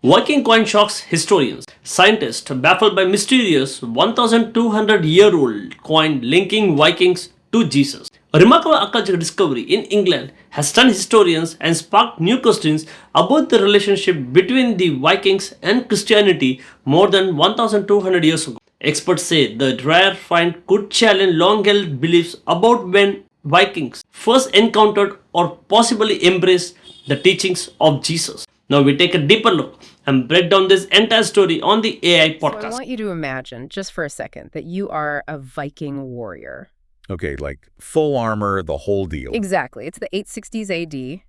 Viking coin shocks historians. Scientists baffled by mysterious 1200-year-old coin linking Vikings to Jesus. A remarkable archaeological discovery in England has stunned historians and sparked new questions about the relationship between the Vikings and Christianity more than 1200 years ago. Experts say the rare find could challenge long held beliefs about when Vikings first encountered or possibly embraced the teachings of Jesus. Now we take a deeper look and break down this entire story on the AI So I podcast. want you to imagine, just for a second, that you are a Viking warrior. Okay, like full armor, the whole deal. Exactly. It's the 860s AD.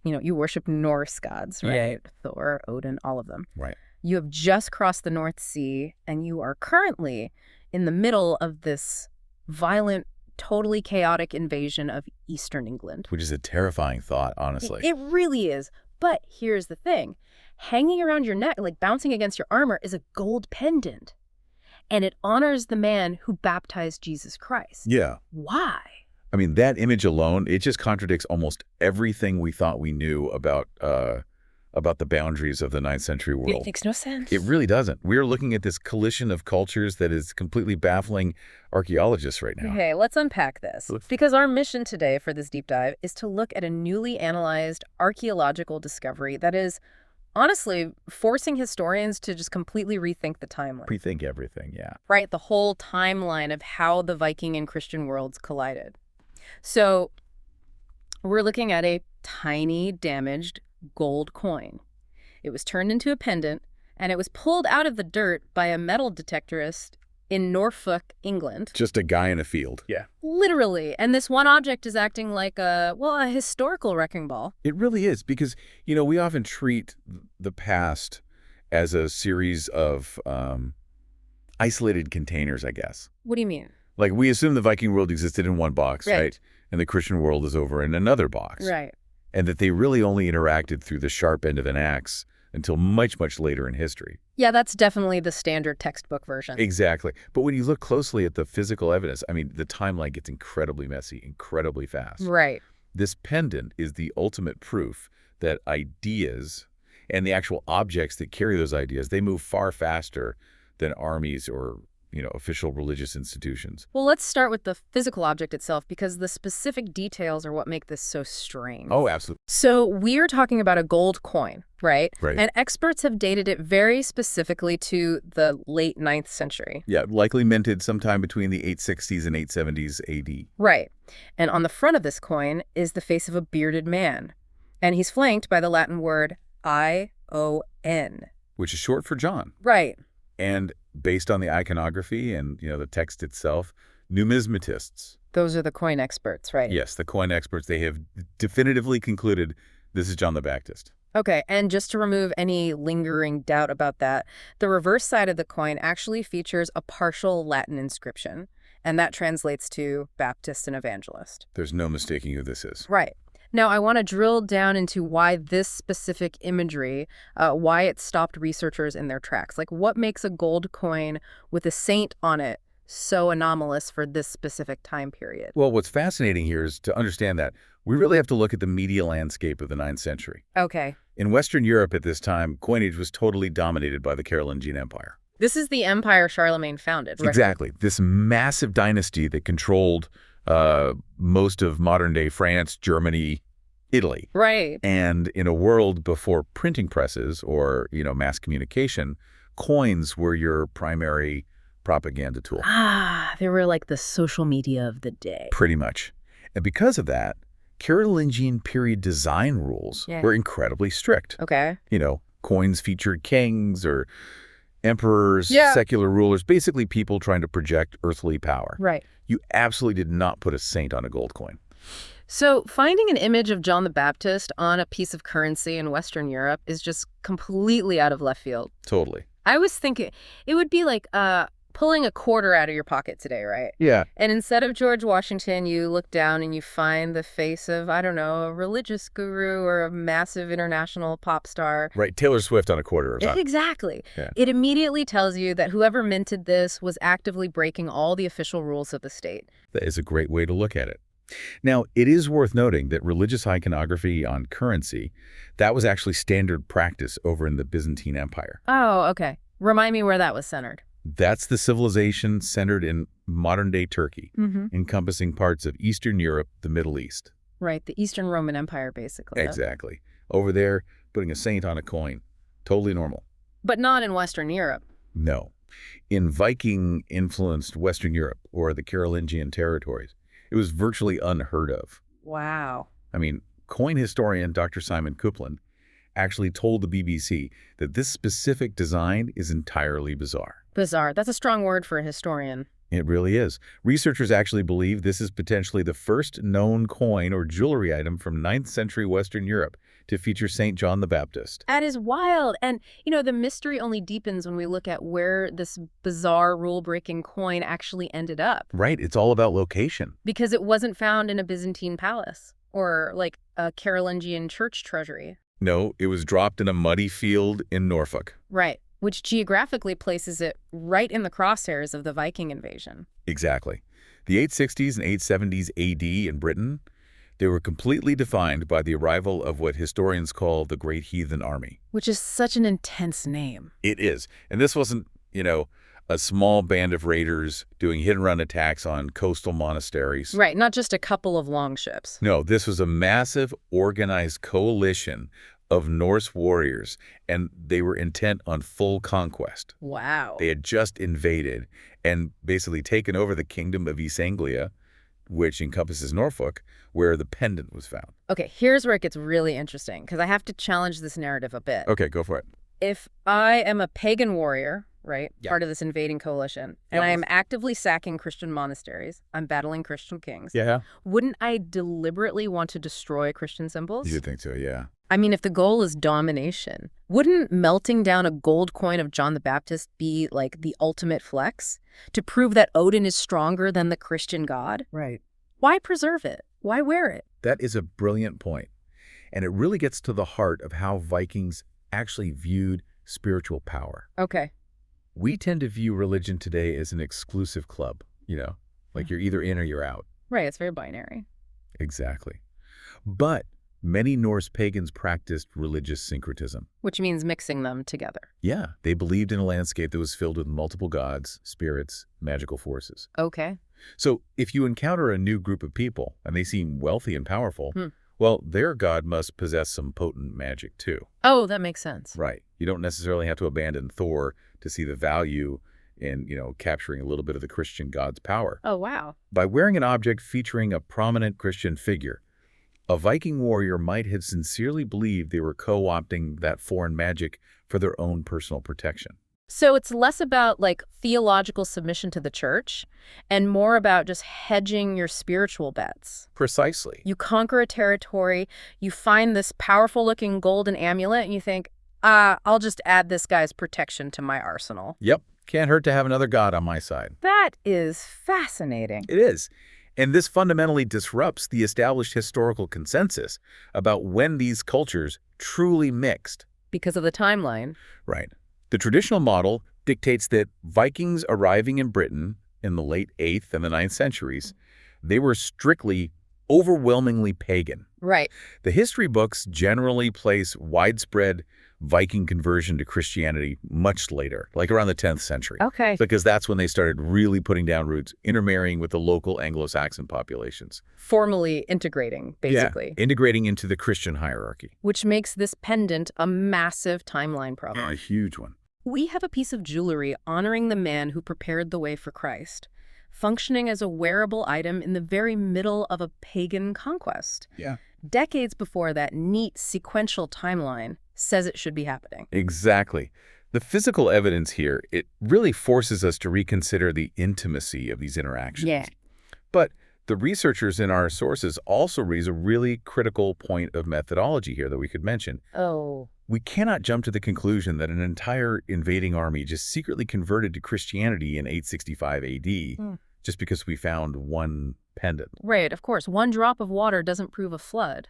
You worship Norse gods, right? Yeah. Thor, Odin, all of them. Right. You have just crossed the North Sea, and you are currently in the middle of this violent, totally chaotic invasion of Eastern England. Which is a terrifying thought, honestly. It really is. But here's the thing. Hanging around your neck, like bouncing against your armor, is a gold pendant. And it honors the man who baptized Jesus Christ. Yeah. Why? I mean, that image alone, it just contradicts almost everything we thought we knew about the boundaries of the 9th century world. It makes no sense. It really doesn't. We're looking at this collision of cultures that is completely baffling archaeologists right now. Okay, let's unpack this. Because our mission today for this deep dive is to look at a newly analyzed archaeological discovery that is, honestly, forcing historians to just completely rethink the timeline. Rethink everything, yeah. Right, the whole timeline of how the Viking and Christian worlds collided. So we're looking at a tiny, damaged gold coin. It was turned into a pendant, and it was pulled out of the dirt by a metal detectorist in Norfolk, England. Just a guy in a field. Yeah. Literally. And this one object is acting like a historical wrecking ball. It really is, because, we often treat the past as a series of isolated containers, I guess. What do you mean? Like, we assume the Viking world existed in one box, Right. right? And the Christian world is over in another box. Right. And that they really only interacted through the sharp end of an axe until much, much later in history. Yeah, that's definitely the standard textbook version. Exactly. But when you look closely at the physical evidence, I mean, the timeline gets incredibly messy, incredibly fast. Right. This pendant is the ultimate proof that ideas and the actual objects that carry those ideas, they move far faster than armies or official religious institutions. Well, let's start with the physical object itself, because the specific details are what make this so strange. Oh, absolutely. So we're talking about a gold coin, right? Right. And experts have dated it very specifically to the late 9th century. Yeah, likely minted sometime between the 860s and 870s AD. Right. And on the front of this coin is the face of a bearded man. And he's flanked by the Latin word I-O-N. Which is short for John. Right. And based on the iconography and, the text itself, numismatists. Those are the coin experts, right? Yes, the coin experts, they have definitively concluded this is John the Baptist. Okay, and just to remove any lingering doubt about that, the reverse side of the coin actually features a partial Latin inscription, and that translates to Baptist and Evangelist. There's no mistaking who this is. Right. Now, I want to drill down into why this specific imagery, why it stopped researchers in their tracks. Like, what makes a gold coin with a saint on it so anomalous for this specific time period? Well, what's fascinating here is to understand that we really have to look at the media landscape of the 9th century. Okay. In Western Europe at this time, coinage was totally dominated by the Carolingian Empire. This is the empire Charlemagne founded, right? Exactly. This massive dynasty that controlled most of modern-day France, Germany, Italy. Right. And in a world before printing presses or, mass communication, coins were your primary propaganda tool. They were like the social media of the day. Pretty much. And because of that, Carolingian period design rules were incredibly strict. Okay. Coins featured kings or emperors, Yeah. secular rulers, basically people trying to project earthly power. Right. You absolutely did not put a saint on a gold coin. So finding an image of John the Baptist on a piece of currency in Western Europe is just completely out of left field. Totally. I was thinking it would be like pulling a quarter out of your pocket today, right? Yeah. And instead of George Washington, you look down and you find the face of, I don't know, a religious guru or a massive international pop star. Right. Taylor Swift on a quarter or something. Exactly. Yeah. It immediately tells you that whoever minted this was actively breaking all the official rules of the state. That is a great way to look at it. Now, it is worth noting that religious iconography on currency, that was actually standard practice over in the Byzantine Empire. Oh, okay. Remind me where that was centered. That's the civilization centered in modern-day Turkey, Mm-hmm. encompassing parts of Eastern Europe, the Middle East. Right, the Eastern Roman Empire, basically. Exactly. Over there, putting a saint on a coin. Totally normal. But not in Western Europe. No. In Viking-influenced Western Europe, or the Carolingian territories, it was virtually unheard of. Wow. I mean, coin historian Dr. Simon Coupland actually told the BBC that this specific design is entirely bizarre. Bizarre. That's a strong word for a historian. It really is. Researchers actually believe this is potentially the first known coin or jewelry item from 9th century Western Europe to feature St. John the Baptist. That is wild. And, the mystery only deepens when we look at where this bizarre rule-breaking coin actually ended up. Right, it's all about location. Because it wasn't found in a Byzantine palace or, like, a Carolingian church treasury. No, it was dropped in a muddy field in Norfolk. Right, which geographically places it right in the crosshairs of the Viking invasion. Exactly. The 860s and 870s AD in Britain, they were completely defined by the arrival of what historians call the Great Heathen Army. Which is such an intense name. It is. And this wasn't, a small band of raiders doing hit-and-run attacks on coastal monasteries. Right, not just a couple of longships. No, this was a massive, organized coalition of Norse warriors, and they were intent on full conquest. Wow. They had just invaded and basically taken over the kingdom of East Anglia, which encompasses Norfolk, where the pendant was found. Okay, here's where it gets really interesting, because I have to challenge this narrative a bit. Okay, go for it. If I am a pagan warrior, right, Yeah. part of this invading coalition, and I am actively sacking Christian monasteries, I'm battling Christian kings, Yeah. wouldn't I deliberately want to destroy Christian symbols? You think so, yeah. I mean, if the goal is domination, wouldn't melting down a gold coin of John the Baptist be like the ultimate flex? To prove that Odin is stronger than the Christian god? Right. Why preserve it? Why wear it? That is a brilliant point. And it really gets to the heart of how Vikings actually viewed spiritual power. Okay. We tend to view religion today as an exclusive club, like you're either in or you're out. Right, it's very binary. Exactly. But many Norse pagans practiced religious syncretism. Which means mixing them together. Yeah, they believed in a landscape that was filled with multiple gods, spirits, magical forces. Okay. So if you encounter a new group of people and they seem wealthy and powerful, well, their god must possess some potent magic too. Oh, that makes sense. Right. You don't necessarily have to abandon Thor to see the value in, capturing a little bit of the Christian god's power. Oh, wow. By wearing an object featuring a prominent Christian figure, a Viking warrior might have sincerely believed they were co-opting that foreign magic for their own personal protection. So it's less about like theological submission to the church and more about just hedging your spiritual bets. Precisely. You conquer a territory, you find this powerful looking golden amulet and you think, I'll just add this guy's protection to my arsenal. Yep. Can't hurt to have another god on my side. That is fascinating. It is. And this fundamentally disrupts the established historical consensus about when these cultures truly mixed. Because of the timeline. Right. The traditional model dictates that Vikings arriving in Britain in the late 8th and the 9th centuries, they were strictly, overwhelmingly pagan. Right. The history books generally place widespread Viking conversion to Christianity much later, like around the 10th century. Okay. Because that's when they started really putting down roots, intermarrying with the local Anglo-Saxon populations. Formally integrating, basically. Yeah, integrating into the Christian hierarchy. Which makes this pendant a massive timeline problem. A huge one. We have a piece of jewelry honoring the man who prepared the way for Christ, functioning as a wearable item in the very middle of a pagan conquest. Yeah. Decades before that neat sequential timeline says it should be happening. Exactly. The physical evidence here, it really forces us to reconsider the intimacy of these interactions. Yeah. But the researchers in our sources also raise a really critical point of methodology here that we could mention. Oh. We cannot jump to the conclusion that an entire invading army just secretly converted to Christianity in 865 AD just because we found one pendant. Right, of course. One drop of water doesn't prove a flood.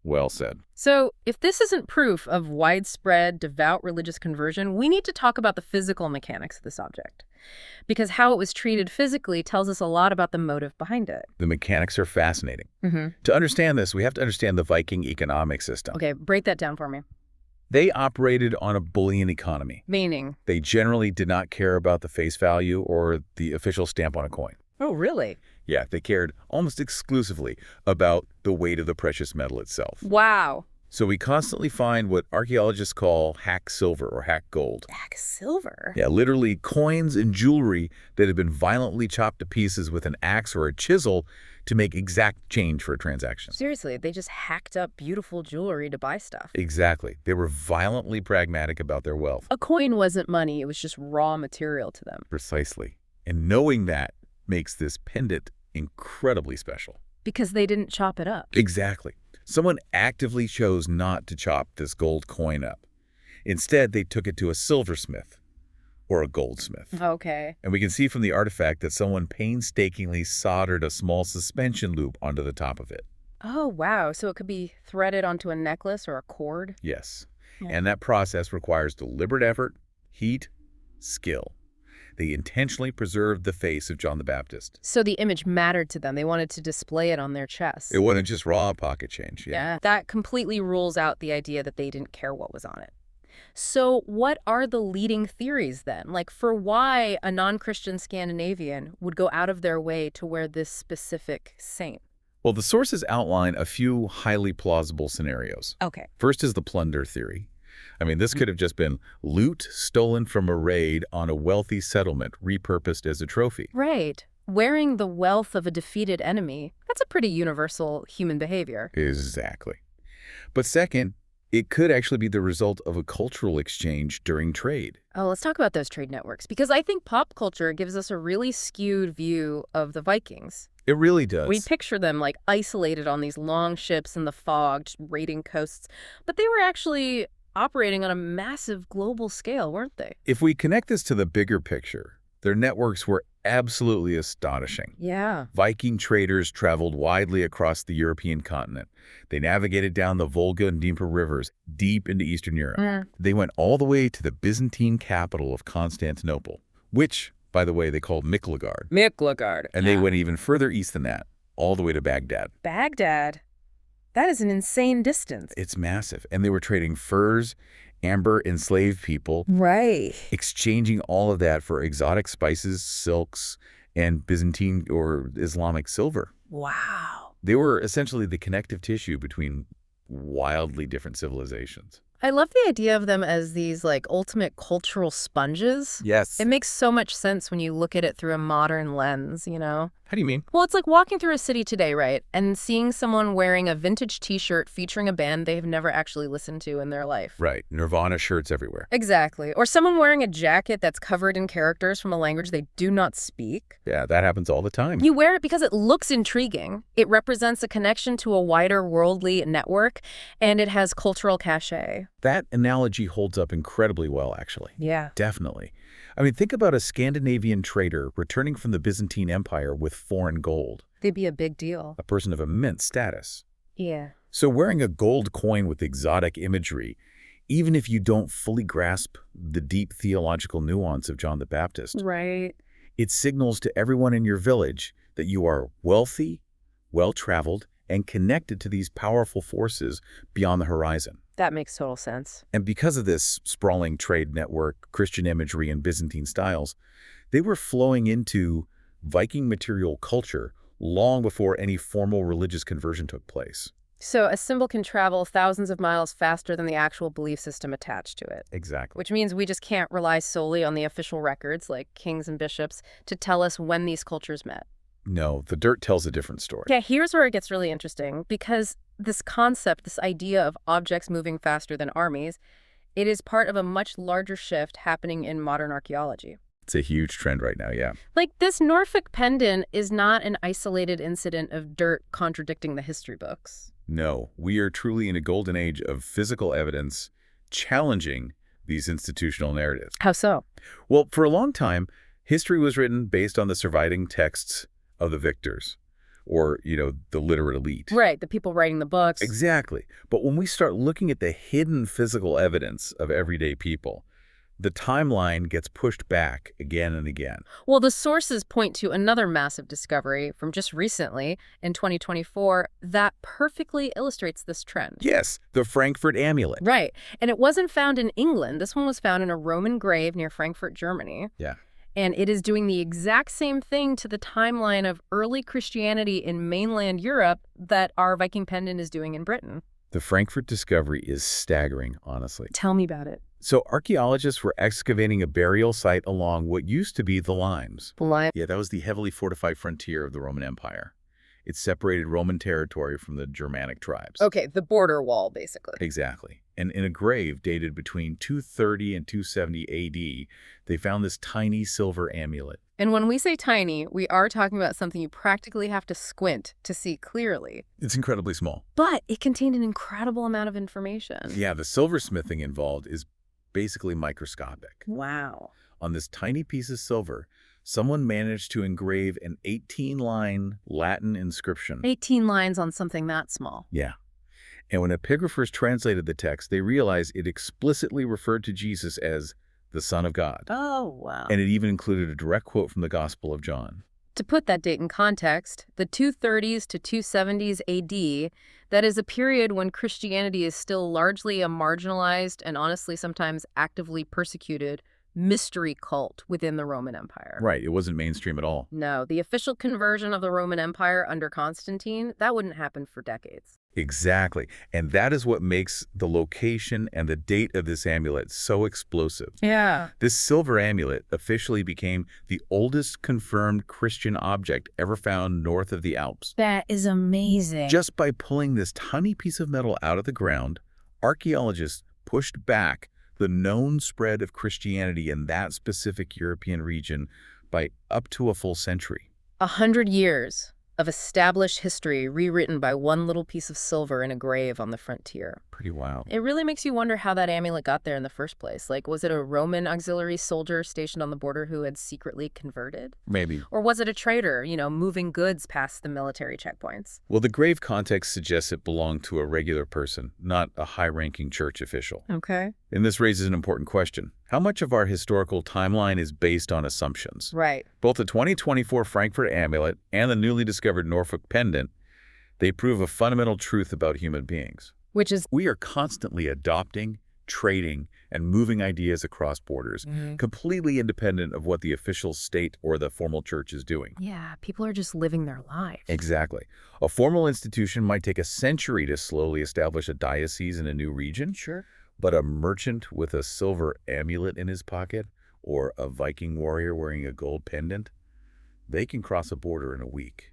Well said. So, if this isn't proof of widespread, devout religious conversion, we need to talk about the physical mechanics of this object. Because how it was treated physically tells us a lot about the motive behind it. The mechanics are fascinating. Mm-hmm. To understand this, we have to understand the Viking economic system. Okay, break that down for me. They operated on a bullion economy. Meaning? They generally did not care about the face value or the official stamp on a coin. Oh, really? Yeah, they cared almost exclusively about the weight of the precious metal itself. Wow. So we constantly find what archaeologists call hack silver or hack gold. Hack silver? Yeah, literally coins and jewelry that have been violently chopped to pieces with an axe or a chisel to make exact change for a transaction. Seriously, they just hacked up beautiful jewelry to buy stuff. Exactly. They were violently pragmatic about their wealth. A coin wasn't money, it was just raw material to them. Precisely. And knowing that makes this pendant incredibly special. Because they didn't chop it up. Exactly. Someone actively chose not to chop this gold coin up. Instead, they took it to a silversmith or a goldsmith. Okay. And we can see from the artifact that someone painstakingly soldered a small suspension loop onto the top of it. Oh, wow. So it could be threaded onto a necklace or a cord? Yes. Yeah. And that process requires deliberate effort, heat, skill. They intentionally preserved the face of John the Baptist. So the image mattered to them. They wanted to display it on their chest. It wasn't just raw pocket change. Yeah. That completely rules out the idea that they didn't care what was on it. So what are the leading theories then? Like for why a non-Christian Scandinavian would go out of their way to wear this specific saint? Well, the sources outline a few highly plausible scenarios. Okay. First is the plunder theory. I mean, this could have just been loot stolen from a raid on a wealthy settlement, repurposed as a trophy. Right. Wearing the wealth of a defeated enemy, that's a pretty universal human behavior. Exactly. But second, it could actually be the result of a cultural exchange during trade. Oh, let's talk about those trade networks, because I think pop culture gives us a really skewed view of the Vikings. It really does. We picture them like isolated on these long ships in the fog, just raiding coasts, but they were actually operating on a massive global scale, weren't they? If we connect this to the bigger picture, their networks were absolutely astonishing. Yeah. Viking traders traveled widely across the European continent. They navigated down the Volga and Dnieper rivers deep into Eastern Europe. They went all the way to the Byzantine capital of Constantinople, which, by the way, they called Miklagard. Miklagard. And they went even further east than that, all the way to Baghdad. Baghdad? That is an insane distance. It's massive. And they were trading furs, amber, enslaved people. Right. Exchanging all of that for exotic spices, silks, and Byzantine or Islamic silver. Wow. They were essentially the connective tissue between wildly different civilizations. I love the idea of them as these like ultimate cultural sponges. Yes. It makes so much sense when you look at it through a modern lens, you know? How do you mean? Well, it's like walking through a city today, right? And seeing someone wearing a vintage t-shirt featuring a band they've never actually listened to in their life. Right. Nirvana shirts everywhere. Exactly. Or someone wearing a jacket that's covered in characters from a language they do not speak. Yeah, that happens all the time. You wear it because it looks intriguing. It represents a connection to a wider worldly network, and it has cultural cachet. That analogy holds up incredibly well, actually. Yeah. Definitely. I mean, think about a Scandinavian trader returning from the Byzantine Empire with foreign gold, They'd be a big deal. a person of immense status. Yeah. So wearing a gold coin with exotic imagery, even if you don't fully grasp the deep theological nuance of John the Baptist, Right. it signals to everyone in your village that you are wealthy, well-traveled, and connected to these powerful forces beyond the horizon. That makes total sense. And because of this sprawling trade network, Christian imagery, and Byzantine styles, they were flowing into Viking material culture long before any formal religious conversion took place. So a symbol can travel thousands of miles faster than the actual belief system attached to it. Exactly. Which means we just can't rely solely on the official records, like kings and bishops, to tell us when these cultures met. No, the dirt tells a different story. Yeah, here's where it gets really interesting, because this concept, this idea of objects moving faster than armies, it is part of a much larger shift happening in modern archaeology. It's a huge trend right now, yeah. Like, this Norfolk pendant is not an isolated incident of dirt contradicting the history books. No, we are truly in a golden age of physical evidence challenging these institutional narratives. How so? Well, for a long time, history was written based on the surviving texts of the victors. or, the literate elite. Right, the people writing the books. Exactly. But when we start looking at the hidden physical evidence of everyday people, the timeline gets pushed back again and again. Well, the sources point to another massive discovery from just recently, in 2024, that perfectly illustrates this trend. Yes, the Frankfurt amulet. Right. And it wasn't found in England. This one was found in a Roman grave near Frankfurt, Germany. Yeah. And it is doing the exact same thing to the timeline of early Christianity in mainland Europe that our Viking pendant is doing in Britain. The Frankfurt discovery is staggering, honestly. Tell me about it. So archaeologists were excavating a burial site along what used to be the Limes. Yeah, that was the heavily fortified frontier of the Roman Empire. It separated Roman territory from the Germanic tribes. Okay, the border wall, basically. Exactly. And in a grave dated between 230 and 270 AD, they found this tiny silver amulet. And when we say tiny, we are talking about something you practically have to squint to see clearly. It's incredibly small. But it contained an incredible amount of information. Yeah, the silversmithing involved is basically microscopic. Wow. On this tiny piece of silver, someone managed to engrave an 18-line Latin inscription. 18 lines on something that small. Yeah. And when epigraphers translated the text, they realized it explicitly referred to Jesus as the Son of God. Oh, wow. And it even included a direct quote from the Gospel of John. To put that date in context, the 230s to 270s AD, that is a period when Christianity is still largely a marginalized and honestly sometimes actively persecuted mystery cult within the Roman Empire. Right, it wasn't mainstream at all. No, the official conversion of the Roman Empire under Constantine, that wouldn't happen for decades. Exactly. And that is what makes the location and the date of this amulet so explosive. Yeah. This silver amulet officially became the oldest confirmed Christian object ever found north of the Alps. That is amazing. Just by pulling this tiny piece of metal out of the ground, archaeologists pushed back the known spread of Christianity in that specific European region by up to a full century. 100 years of established history rewritten by one little piece of silver in a grave on the frontier. Pretty wild. It really makes you wonder how that amulet got there in the first place. Like, was it a Roman auxiliary soldier stationed on the border who had secretly converted? Maybe. Or was it a trader, moving goods past the military checkpoints? Well, the grave context suggests it belonged to a regular person, not a high-ranking church official. Okay. And this raises an important question. How much of our historical timeline is based on assumptions? Right. Both the 2024 Frankfurt amulet and the newly discovered Norfolk pendant, they prove a fundamental truth about human beings. Which is... We are constantly adopting, trading, and moving ideas across borders, completely independent of what the official state or the formal church is doing. Yeah, people are just living their lives. Exactly. A formal institution might take a century to slowly establish a diocese in a new region. Sure. But a merchant with a silver amulet in his pocket, or a Viking warrior wearing a gold pendant, they can cross a border in a week.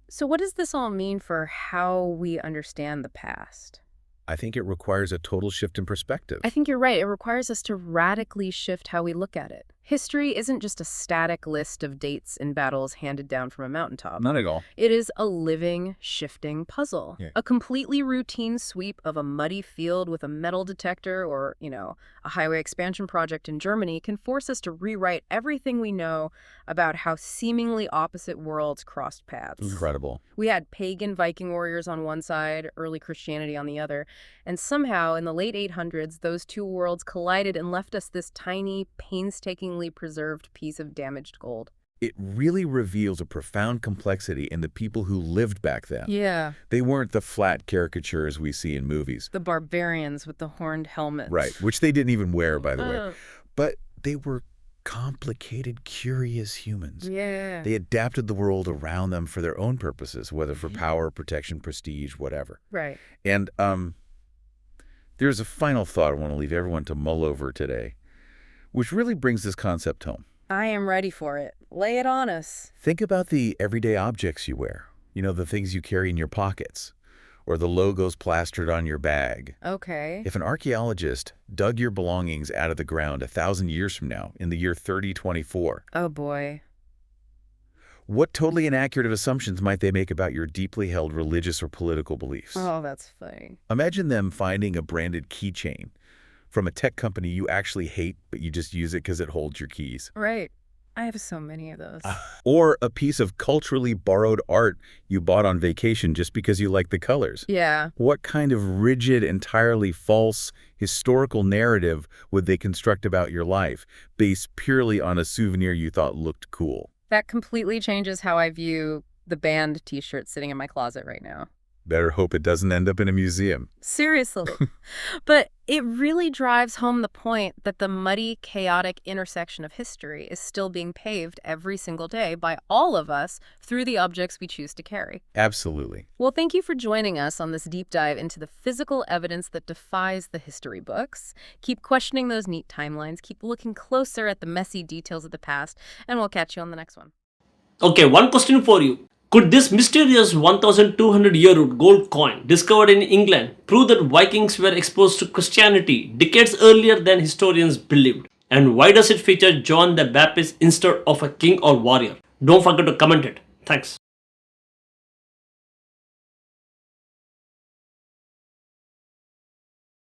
So what does this all mean for how we understand the past? I think it requires a total shift in perspective. I think you're right. It requires us to radically shift how we look at it. History isn't just a static list of dates and battles handed down from a mountaintop. Not at all. It is a living, shifting puzzle. Yeah. A completely routine sweep of a muddy field with a metal detector or, a highway expansion project in Germany can force us to rewrite everything we know about how seemingly opposite worlds crossed paths. Incredible. We had pagan Viking warriors on one side, early Christianity on the other, and somehow in the late 800s, those two worlds collided and left us this tiny, painstakingly preserved piece of damaged gold. It really reveals a profound complexity in the people who lived back then. Yeah. They weren't the flat caricatures we see in movies. The barbarians with the horned helmets. Right, which they didn't even wear, by the way. But they were complicated, curious humans. Yeah. They adapted the world around them for their own purposes, whether for power, protection, prestige, whatever. Right. And there's a final thought I want to leave everyone to mull over today, which really brings this concept home. I am ready for it. Lay it on us. Think about the everyday objects you wear, the things you carry in your pockets, or the logos plastered on your bag. Okay. If an archaeologist dug your belongings out of the ground 1,000 years from now, in the year 3024, oh boy, what totally inaccurate assumptions might they make about your deeply held religious or political beliefs? oh, that's funny. Imagine them finding a branded keychain from a tech company you actually hate, but you just use it because it holds your keys. Right. I have so many of those. Or a piece of culturally borrowed art you bought on vacation just because you like the colors. Yeah. What kind of rigid, entirely false historical narrative would they construct about your life based purely on a souvenir you thought looked cool? That completely changes how I view the band t-shirt sitting in my closet right now. Better hope it doesn't end up in a museum. Seriously. But it really drives home the point that the muddy, chaotic intersection of history is still being paved every single day by all of us through the objects we choose to carry. Absolutely. Well, thank you for joining us on this deep dive into the physical evidence that defies the history books. Keep questioning those neat timelines, keep looking closer at the messy details of the past, and we'll catch you on the next one. Okay, one question for you. Could this mysterious 1200-year-old gold coin discovered in England prove that Vikings were exposed to Christianity decades earlier than historians believed? And why does it feature John the Baptist instead of a king or warrior? Don't forget to comment it. Thanks.